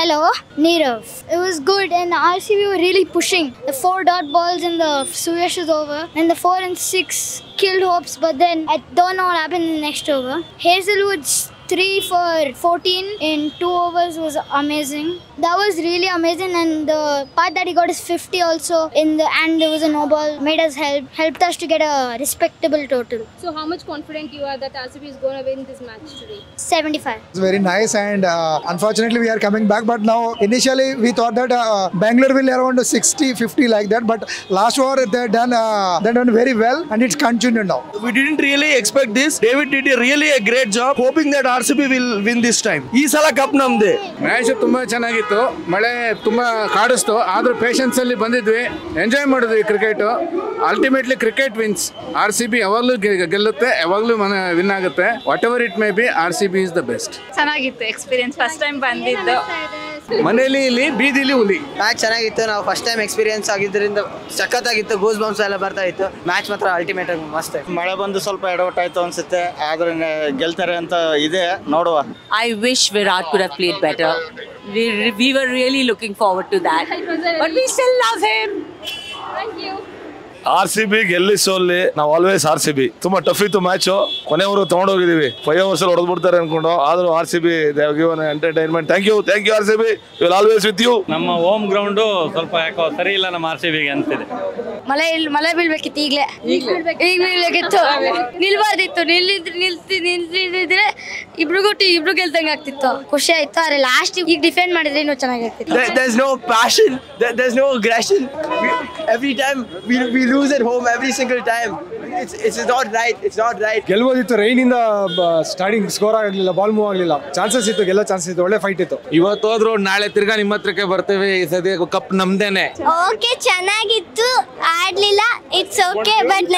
Hello, Nirav. It was good and RCB were really pushing. The 4 dot balls in the Suyash is over and the 4 and 6 killed hopes, but then I don't know what happened in the next over. Hazelwood's 3 for 14 in 2 overs was amazing. That was really amazing, and the part that he got his 50 also and there was a no ball made us helped us to get a respectable total. So how much confident you are that RCB is going to win this match today? 75. It's very nice, and unfortunately we are coming back, but now initially we thought that Bangalore will around 60-50 like that, but last over they done very well and it's continued now. We didn't really expect this. David did really a great job, hoping that RCB will win this time. ಈ ಸಲ cup ನಮ್ದೆ. Match ತುಂಬಾ ಚೆನ್ನಾಗಿತ್ತು. ಮಳೆ ತುಂಬಾ ಕಾಡಿಸ್ತು, ಆದ್ರೂ patience ಅಲ್ಲಿ ಬಂದಿದ್ವಿ, ಎಂಜಾಯ್ ಮಾಡಿದ್ವಿ cricket. Ultimately cricket wins. RCB ಯಾವಾಗಲೂ ಗೆಲ್ಲುತ್ತೆ, ಯಾವಾಗಲೂ ವಿನ್ ಆಗುತ್ತೆ. Whatever it may be, RCB is the best. ಚೆನ್ನಾಗಿತ್ತು ಎಕ್ಸ್ಪೀರಿಯನ್ಸ್, ಫಸ್ಟ್ ಟೈಮ್ ಬಂದಿದ್ದು. ಮನೆಯಲ್ಲಿ ಇಲ್ಲಿ ಬೀದಿಲಿ ಹುಲಿ. ಮ್ಯಾಚ್ ಚೆನ್ನಾಗಿತ್ತು, ನಾವು ಫಸ್ಟ್ ಟೈಮ್ ಎಕ್ಸ್ಪೀರಿಯನ್ಸ್ ಆಗಿದ್ದರಿಂದ ಸಖತ್ತಾಗಿತ್ತು, ಗೂಸ್ ಬಂಪ್ಸ್ ಎಲ್ಲ ಬರ್ತಾ ಇತ್ತು. ಮ್ಯಾಚ್ ಮಾತ್ರ ಅಲ್ಟಿಮೇಟ್ ಆಗಿ ಮಸ್ತ್. ಮಳೆ ಬಂದು ಸ್ವಲ್ಪ ಎಡವಟ್ಟಾಯ್ತು ಅನ್ಸುತ್ತೆ, ಆದ್ರೆ ಗೆಲ್ತಾರೆ ಅಂತ ಇದೆ, ನೋಡುವ. I wish Virat could have played better. We were really looking forward to that, but we still love him. Thank you. RCB ಗೆಲ್ಲಿ ಸೋಲ್ಲಿ ನಾವು ಆಲ್ವೇಸ್ RCB. ತುಂಬಾ ಟಫ್ ಇತ್ತು ಮ್ಯಾಚ್, ಕೊನೆವರೆಗೂ ತಗೊಂಡೋಗಿದೀವಿ. 5 overs ಅಲ್ಲಿ ಹೊಡೆದು ಬಿಡ್ತಾರೆ ಅನ್ಕೊಂಡು, ಆದ್ರೂ RCB they have given entertainment. Thank you RCB, we will always with you. ನಮ್ಮ ಹೋಮ್ ಗ್ರೌಂಡ್ ಸ್ವಲ್ಪ ಯಾಕೋ ಸರಿ ಇಲ್ಲ ನಮ್ಮ RCB ಗೆ ಅನ್ಸಿದೆ. ಮಳೆ ಬೀಳ್ಬೇಕಿತ್ತು, ಈಗ ಬೀಳ್ಬೇಕಿತ್ತು, ನಿಲ್ಬಾರ್ದಿತ್ತು. ನಿಲ್ತಿದ್ರೆ ಇಬ್ರು ಗೆಲ್ದಂಗೆ ಆಗ್ತಿತ್ತು, ಖುಷಿ ಆಯ್ತು. ಆದ್ರೆ ಲಾಸ್ಟ್ ಈಗ ಡಿಫೆಂಡ್ ಮಾಡಿದ್ರೆ ಇನ್ನೂ ಚೆನ್ನಾಗಿರ್ತಿತ್ತು. There's no passion, there's no aggression. Every time we lose at home, every single time. It's not right. It's not right. ಗೆಲ್ಬೋದಿತ್ತು, ರೈನ್ ಇಂದ ಸ್ಟಾರ್ಟಿಂಗ್ ಸ್ಕೋರ್ ಆಗಲಿಲ್ಲ, ಬಾಲ್ ಮೂವ್ ಆಗಲಿಲ್ಲ. ಚಾನ್ಸಸ್ ಇತ್ತು, ಗೆಲ್ಲೋ ಚಾನ್ಸಸ್ ಇತ್ತು, ಒಳ್ಳೆ ಫೈಟ್ ಇತ್ತು. ಇವತ್ತು ಹೋದ್ರು ನಾಳೆ ತಿರ್ಗಾ ನಿಮ್ಮ ಹತ್ರಕ್ಕೆ ಬರ್ತೇವೆ. ಈ ಸದ್ಯ ಕಪ್ ನಮ್ದೇನೆ. ಓಕೆ, ಚೆನ್ನಾಗಿತ್ತು, ಆಡ್ಲಿಲ್ಲ, ಇಟ್ಸ್ ಓಕೆ, ಬಟ್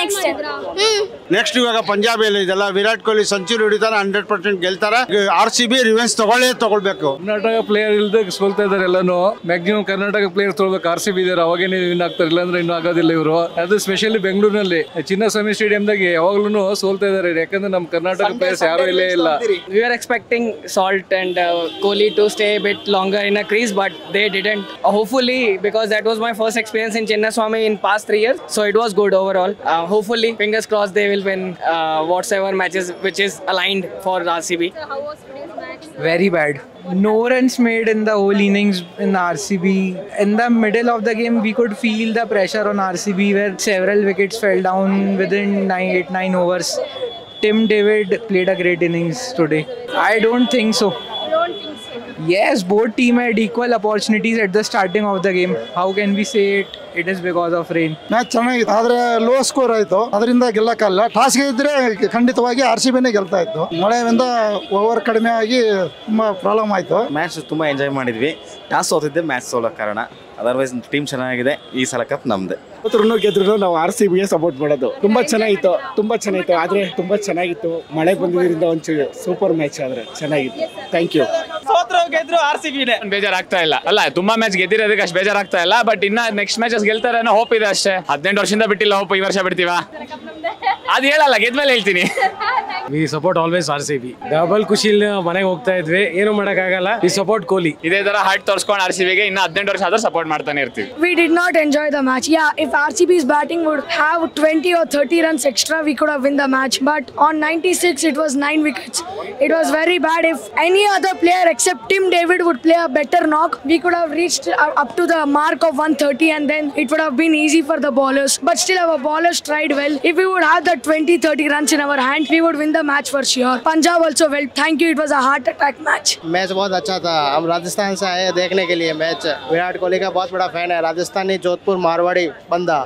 ನೆಕ್ಸ್ಟ್ ಇವಾಗ ಪಂಜಾಬ್ ಇದೆಲ್ಲ, ವಿರಾಟ್ ಕೊಹ್ಲಿ ಸೆಂಚುರಿ ಹೊಡಿತಾರೆ, 100% ಗೆಲ್ತಾರೆ. RCB ರಿವೆನ್ಸ್ ತಗೊಳ್ಬೇಕು. ಕರ್ನಾಟಕ ಪ್ಲೇಯರ್ ಇಲ್ದೆ ಸೋಲ್ತಾ ಇದಾರೆ ಎಲ್ಲಾನು. ಮ್ಯಾಕ್ಸಿಮಮ್ ಕರ್ನಾಟಕ ಪ್ಲೇಯರ್ ತೊಗೊಳ್ಬೇಕು. RCB ಇದಾರೆ, ಅವಾಗೇನೆ ವಿನ್ ಆಗ್ತಾರೆ, ಇಲ್ಲಾಂದ್ರೆ ಇನ್ನೂ ಆಗೋದಿಲ್ಲ ಇವರು. ಅದು ಸ್ಪೆಷಲಿ ಬೆಂಗಳೂರಿನಲ್ಲಿ ಚಿನ್ನಸ್ವಾಮಿ ಸ್ಟೇಡಿಯಂದಾಗೆ ಯಾವಾಗ್ಲೂ ಸೋಲ್ತಾ ಇದಾರೆ, ಯಾಕಂದ್ರೆ ನಮ್ಮ ಕರ್ನಾಟಕ ಪ್ಲೇಯರ್ಸ್ ಯಾರು ಇಲ್ಲೇ ಇಲ್ಲ. We were expecting Salt and Kohli to stay a bit longer in a crease, but they didn't. Hopefully, because that was my first experience in Chinnaswamy in past 3 years, so it was good overall. Hopefully, fingers crossed, they will win whatever matches which is aligned for RCB. So how was today's match? Very bad. No runs made in the whole innings in RCB. In the middle of the game, we could feel the pressure on RCB where several wickets fell down within 8-9 overs. Tim David played a great innings today. I don't think so. You don't think so? Yes, both team had equal opportunities at the starting of the game. How can we say it is because of rain? Match ಚೆನ್ನಾಗಿತ್ತು, ಆದ್ರೆ low score ಆಯ್ತು, ಅದರಿಂದ ಗೆಲ್ಲಕ್ಕಾಗಲ್ಲ. Toss ಗೆದ್ದಿದ್ರೆ ಖಂಡಿತವಾಗಿ RCBನೇ ಗೆಲ್ತಾ ಇತ್ತು. ಮಳೆಯಿಂದ over ಕಡಿಮೆ ಆಗಿ ತುಂಬಾ ಪ್ರಾಬ್ಲಮ್ ಆಯ್ತು. ಮ್ಯಾಚ್ ತುಂಬಾ ಎಂಜಾಯ್ ಮಾಡಿದ್ವಿ. ಟಾಸ್ ಸೋತಿದ್ದೆ, ಮ್ಯಾಚ್ ಸೋಲೋ ಕಾರಣ. ಅದರ್ವೈಸ್ ಟೀಮ್ ಚೆನ್ನಾಗಿದೆ, ಈ ಸಲ ಕಪ್ ನಮ್ದೆ. ಗೆದ್ರು ನಾವು RCBಗೆ ಸಪೋರ್ಟ್ ಮಾಡೋದು. ತುಂಬಾ ಚೆನ್ನಾಗಿತ್ತು, ಆದ್ರೆ ತುಂಬಾ ಚೆನ್ನಾಗಿತ್ತು. ಮಳೆ ಬಂದಿದ್ದರಿಂದ ಒಂಚೂರು ಸೂಪರ್ ಮ್ಯಾಚ್, ಆದ್ರೆ ಚೆನ್ನಾಗಿತ್ತು. Thank you. ಸೋತ್ರು ಗೆದ್ರು RCBನೇ. ಬೇಜಾರಾಗ್ತಾ ಇಲ್ಲ, ಅಲ್ಲ ತುಂಬಾ ಮ್ಯಾಚ್ ಗೆದ್ದಿರೋದಕ್ಕೆ ಅಷ್ಟು ಬೇಜಾರಾಗ್ತಾ ಇಲ್ಲ, ಬಟ್ ಇನ್ನ ನೆಕ್ಸ್ಟ್ ಮ್ಯಾಚಸ್ ಗೆಲ್ತಾರೆ ಅನ್ನೋ ಹೋಪ್ ಇದೆ ಅಷ್ಟೇ. 18 ವರ್ಷದಿಂದ ಬಿಟ್ಟಿಲ್ಲ ಹೋಪ್, ಈ ವರ್ಷ ಬಿಡ್ತೀವಾ ಅದು ಹೇಳಲ್ಲ, ಗೆದ್ಮೇಲೆ ಹೇಳ್ತೀನಿ. We support always RCB. Double ಖುಷಿಲಿ ಮನೆಗೆ ಹೋಗ್ತಾ ಇದ್ವಿ, ಏನು ಮಾಡಕ್ಕಾಗಲ್ಲ. We support Kohli. ಇದೇ ತರ ಹಾರ್ಟ್ ತೋರಿಸ್ಕೊಂಡು RCBಗೆ ಇನ್ನ 18 ವರ್ಷ ಆದ್ರೂ ಸಪೋರ್ಟ್ ಮಾಡ್ತಾನೆ ಇರ್ತೀವಿ. We did not enjoy the match. Yeah, if RCB's batting would have 20 or 30 runs extra, we could have win the match. But on 96, it was 9 wickets. It was very bad. If any other player except Tim David would play a better knock, we could have reached up to the mark of 130, and then it would have been easy for the bowlers. But still, our bowlers tried well. If we would have the 20-30 runs in our hand, we would win the match for sure. Punjab also well. Thank you. It was a heart attack match. Match बहुत अच्छा था. हम राजस्थान से आए देखने के लिए match. Virat Kohli का बहुत बड़ा फैन है, राजस्थानी, जोधपुर, मारवाड़ी बंदा.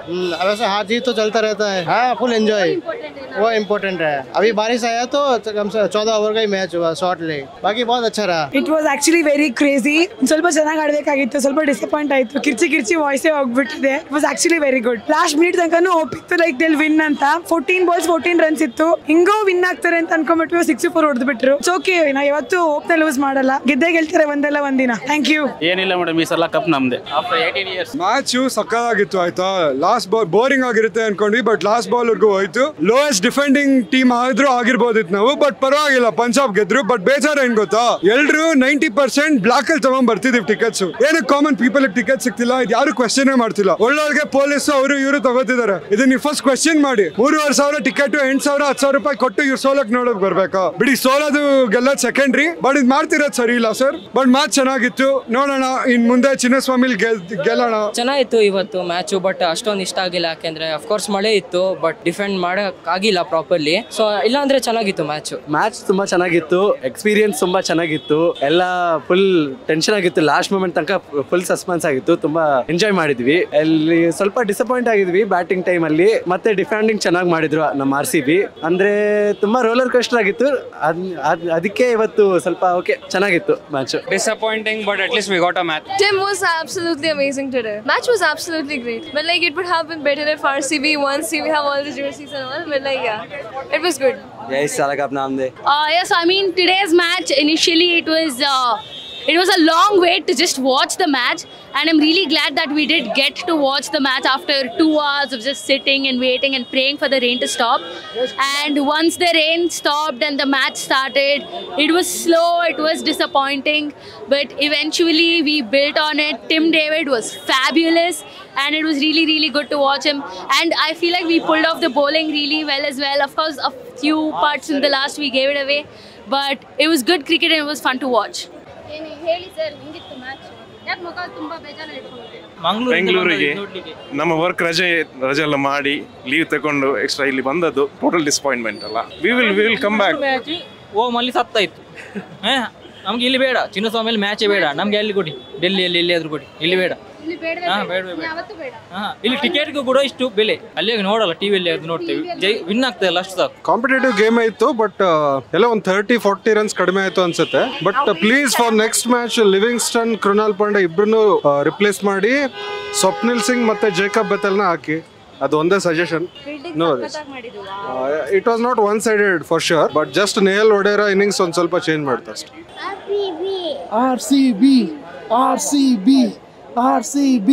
वैसे हार जीत तो चलता रहता है. हाँ, फुल एंजॉय, वो इम्पोर्टेंट है. अभी बारिश आया तो कम से 14 ओवर का ही मैच हुआ, शॉर्ट ले. बाकी बहुत अच्छा रहा. It was actually very crazy. ಸ್ವಲ್ಪ ಚೆನ್ನಾಗಿ ಆಡಬೇಕಾಗಿತ್ತು, ಸ್ವಲ್ಪ ಡಿಸಪಾಯಿಂಟ್ ಆಯ್ತು. ಕಿರ್ಚಿ ವಾಯ್ಸೇ ಹೋಗ್ಬಿಟ್ಟಿದೆ. It was actually very good. Last minute ತನಕನೂ ಹೋಪಿತ್ತು ಲೈಕ್ they'll win ಅಂತ. 14 balls 14 runs ಇತ್ತು. ಹಿಂಗೋ ವಿನ್ ಆಗ್ತಾರೆ ಅಂತ ಅನ್ಕೊಂಡ್ಬಿಟ್ಟು 6-4 ಹೊಡೆದ್ಬಿಟ್ರು. ಓಕೆ, ನಾ ಯಾವತ್ತು ಹೋಪ್ನ ಲೂಸ್ ಮಾಡಲ್ಲ, ಗೆದ್ದೇ ಗೆಲ್ತಾರೆ ಒಂದಿನ. Thank you. ಏನಿಲ್ಲ ಮೇಡಮ್, ಈ ಸಲ ಕಪ್ ನಮ್ದೆ ಆಫ್ಟರ್ 18 ಇಯರ್ಸ್. ಮ್ಯಾಚ್ ಸಕ್ಕತ್ತಾಗಿತ್ತು ಆಯ್ತಾ. ಲಾಸ್ಟ್ ಬಾಲ್ ಬೋರಿಂಗ್ ಆಗಿರುತ್ತೆ ಅನ್ಕೊಂಡ್ವಿ, ಬಟ್ ಲಾಸ್ಟ್ ಬಾಲ್ ವರ್ಗೂ ಹೋಯ್ತು. ಲೋಯೆಸ್ಟ್ ಡಿಫೆಂಡಿಂಗ್ ಟೀಮ್ ಆದ್ರೂ ಆಗಿರ್ಬೋದಿತ್ತು ನಾವು, ಬಟ್ ಪರವಾಗಿಲ್ಲ, ಪಂಜಾಬ್ ಗೆದ್ರು. ಬಟ್ ಬೇಜಾರು ಏನ್ ಗೊತ್ತಾ, ಎಲ್ರು 90% ಬ್ಲಾಕ್ ಅಲ್ಲಿ ತಗೊಂಡ್ ಬರ್ತಿದೀವಿ ಟಿಕೆಟ್ಸ್. ಏನಕ್ಕೆ ಕಾಮನ್ ಪೀಪಲ್ ಟಿಕೆಟ್ ಸಿಗ್ತಿಲ್ಲ, ಇದು ಯಾರು ಕ್ವೆಶ್ಚನ್ ಮಾಡ್ತಿಲ್ಲ. ಒಳ್ಳೊಳಗೆ ಪೊಲೀಸ್ ಅವರು ಇವರು ತಗೋತಿದ್ದಾರೆ. ಇದನ್ನ ನೀವು ಫಸ್ಟ್ ಕ್ವೆಶ್ಚನ್ ಮಾಡಿ. 3,500 ಟಿಕೆಟ್ 8,000 10,000 ರೂಪಾಯಿ ಕೊಟ್ಟು ಇವ್ರು ಸೋಲಕ್ ನೋಡಕ್ ಬರ್ಬೇಕಾ? ಬಿಡಿ, ಸೋಲೋದು ಗೆಲ್ಲೋದು ಸೆಕೆಂಡ್ರಿ, ಬಟ್ ಇದು ಮಾಡ್ತಿರೋದು ಸರಿ ಇಲ್ಲ ಸರ್. ಬಟ್ ಮ್ಯಾಚ್ ಚೆನ್ನಾಗಿತ್ತು, ನೋಡೋಣ ಇನ್ ಮುಂದೆ ಚಿನ್ನಸ್ವಾಮಿಲಿ ಗೆಲ್ಲೋಣ. ಚೆನ್ನಾಗಿತ್ತು ಇವತ್ತು ಮ್ಯಾಚ್, ಬಟ್ ಅಷ್ಟೊಂದು ಇಷ್ಟ ಆಗಿಲ್ಲ. ಯಾಕೆಂದ್ರೆ ಅಫ್ಕೋರ್ಸ್ ಮಳೆ ಇತ್ತು, ಬಟ್ ಡಿಫೆಂಡ್ ಮಾಡಕ್ ಆಗಿಲ್ಲ ಪ್ರಾಪರ್ಲಿ. ಸೊ ಇಲ್ಲ ಅಂದ್ರೆ ಚೆನ್ನಾಗಿತ್ತು ಮ್ಯಾಚ್ ತುಂಬಾ ಚೆನ್ನಾಗಿತ್ತು. ಎಕ್ಸ್ಪೀರಿಯನ್ಸ್ ತುಂಬಾ ಚೆನ್ನಾಗಿತ್ತು. ಎಲ್ಲ ಫುಲ್ ಟೆನ್ಷನ್ ಆಗಿತ್ತು. ಲಾಸ್ಟ್ ಮೂಮೆಂಟ್ ತನಕ ಫುಲ್ ಸಸ್ಪೆನ್ಸ್ ಆಗಿತ್ತು. ತುಂಬಾ ಎಂಜಾಯ್ ಮಾಡಿದ್ವಿ. ಅಲ್ಲಿ ಸ್ವಲ್ಪ ಡಿಸಪಾಯಿಂಟ್ ಆಗಿದ್ವಿ ಬ್ಯಾಟಿಂಗ್ ಟೈಮ್ ಅಲ್ಲಿ. ಮತ್ತೆ ಡಿಫೆಂಡಿಂಗ್ ಚೆನ್ನಾಗಿ ಮಾಡಿದ್ರು ನಮ್ಮ RCB. ಅಂದ್ರೆ ತುಂಬಾ ರೋಲರ್ ಕೋಸ್ಟರ್ ಆಗಿತ್ತು. ಅದಕ್ಕೆ ಇವತ್ತು ಸ್ವಲ್ಪ ಓಕೆ ಚೆನ್ನಾಗಿತ್ತು match. Disappointing, but at least we got a match. Tim was absolutely amazing today. Match was absolutely great. But like it would have been better if RCB won. See, we have all the jerseys and all. But like yeah, it was good. Yes, साला cup नाम दे. Yes, I mean today's match initially it was a long wait to just watch the match, and I'm really glad that we did get to watch the match after 2 hours of just sitting and waiting and praying for the rain to stop. And once the rain stopped and the match started, it was slow, it was disappointing, but eventually we built on it. Tim David was fabulous, and it was really, really good to watch him. And I feel like we pulled off the bowling really well as well. Of course, a few parts in the last we gave it away, but it was good cricket and it was fun to watch. ಹೇಳಿ sir, ಹಿಂಗಿತ್ತು match? ಯಾಕೆ ಮುಖ ತುಂಬಾ ಬೇಜಾರು ಇಟ್ಕೊಂಡಿದ್ದೀರಾ? ಬೆಂಗಳೂರಿಗೆ ನಮ್ಮ work ರಜೆ ಎಲ್ಲ ಮಾಡಿ ಲೀವ್ ತಗೊಂಡು ಎಕ್ಸ್ಟ್ರಾ ಇಲ್ಲಿ ಬಂದದ್ದು ಟೋಟಲ್ ಡಿಸಪಾಯಿಂಟ್ಮೆಂಟ್ ಅಲ್ಲ. We will come back. ಓಮಲ್ಲಿ ಸತ್ತಾಯ್ತು. ನಮ್ಗೆ ಇಲ್ಲಿ ಬೇಡ, ಚಿನ್ನಸ್ವಾಮಿಯಲ್ಲಿ ಮ್ಯಾಚೇ ಬೇಡ ನಮ್ಗೆ. ಅಲ್ಲಿ ಕೊಡಿ, ಡೆಲ್ಲಿಯಲ್ಲಿ ಎಲ್ಲಿಯಾದ್ರೂ ಕೊಡಿ, ಇಲ್ಲಿ ಬೇಡ. ಇಲ್ಲಿ ಟಿಕೆಟ್ಗೂ ಕೂಡ ಇಷ್ಟು ಬೆಲೆ. ಅಲ್ಲಿ ನೋಡಲ್ಲ, ಟಿವಿಯಲ್ಲಿ ಅದು ನೋಡ್ತೇವೆ. ವಿನ್ ಆಗ್ತದೆ ಅಷ್ಟು ಸಾಕು. ಕಾಂಪಿಟೇಟಿವ್ ಗೇಮ್ ಇತ್ತು, ಬಟ್ ಎಲ್ಲ ಒಂದು 30-40 ರನ್ಸ್ ಕಡಿಮೆ ಆಯ್ತು ಅನ್ಸುತ್ತೆ. But please for next match Livingstone, Krunal Pandey ಇಬ್ರು ರಿಪ್ಲೇಸ್ ಮಾಡಿ ಸ್ವಪ್ನಿಲ್ ಸಿಂಗ್ ಮತ್ತೆ ಜೇಕಬ್ ಬೆತೆಲ್ನ ಹಾಕಿ. ಅದು ಒಂದೇ suggestion. No, it was not one sided for sure, but just nail ಒಡೆರ ಇನ್ನಿಂಗ್ಸ್ ಒಂದ್ ಸ್ವಲ್ಪ ಚೇಂಜ್ ಮಾಡ್ತಾ ಅಷ್ಟೇ. RCB